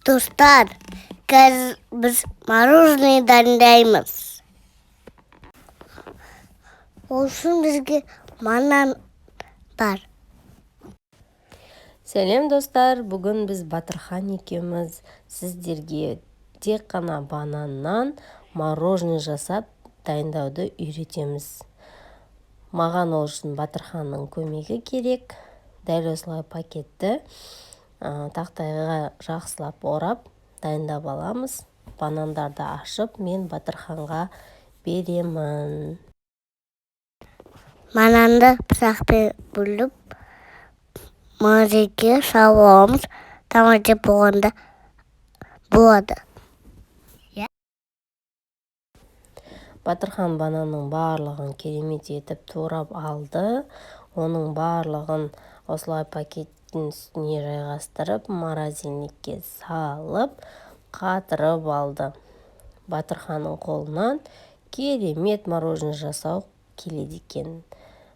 Достар, қазір біз мороженое дайындаймыз. Ол үшін бізге банан бар. Сәлем достар, бүгін біз Батырхан екеуміз сіздерге тек қана бананнан мороженое жасап дайындауды үйретеміз. Маған ол үшін Батырханның көмегі керек. Дәл осылай пакетті тақтайға жақсылап орап дайындап аламыз. Банандарды ашып, мен Батырханға беремін. Бананды пышақпен бөліп, мороженеге салып аламыз. Тамаша болғанда болады. Батырхан бананның барлығын керемет етіп турап алды. Оның барлығын осылай пакеттің үстіне жайғастырып, морозильникке салып, қатырып алды. Батырханның қолынан керемет мороженое жасау келеді екен.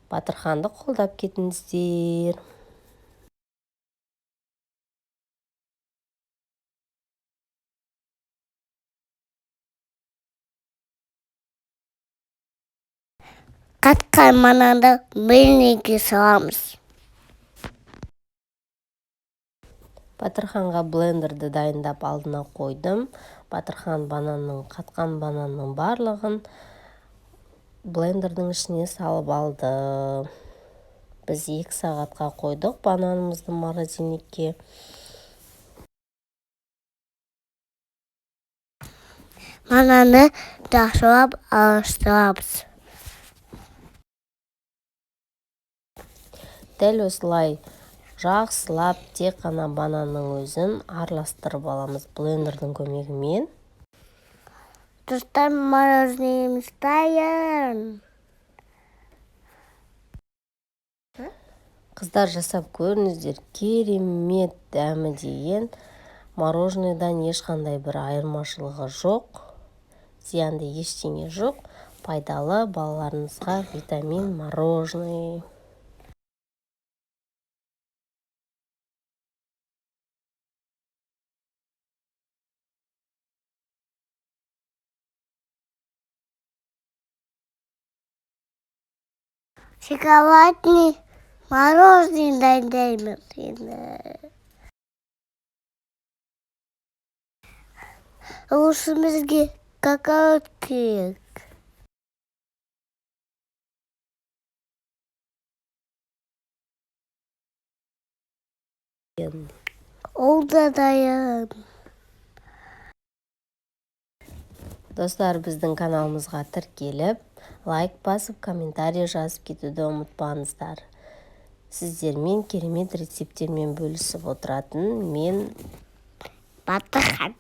Батырханды қолдап кетіңіздер. Қатқан бананды блендерге саламыз. Батырханға блендерді дайындап алдына қойдым. Батырхан қатқан бананның барлығын блендердің ішіне салып алды. Біз 2 сағатқа қойдық бананымызды морозильникке. Бананды жақсылап араластырамыз. Дәл осылай жақсылап тек қана бананның өзін араластырып аламыз блендердің көмегімен. Достар, мороженеміз дайын. Қыздар, жасап көріңіздер, керемет дәмі деген. Мороженеден ешқандай бір айырмашылығы жоқ. Зиянды ештеңе жоқ. Пайдалы, балаларыңызға витамин мороженое. Шоколадный мороженое дайындаймыз енді. Ол үшін бізге какао керек. Ол да дайын. Достар, біздің каналымызға тіркеліп, лайк басып, комментарий жазып кетуді ұмытпаңыздар. Сіздермен керемет рецепттермен бөлісіп отыратын мен Батырхан.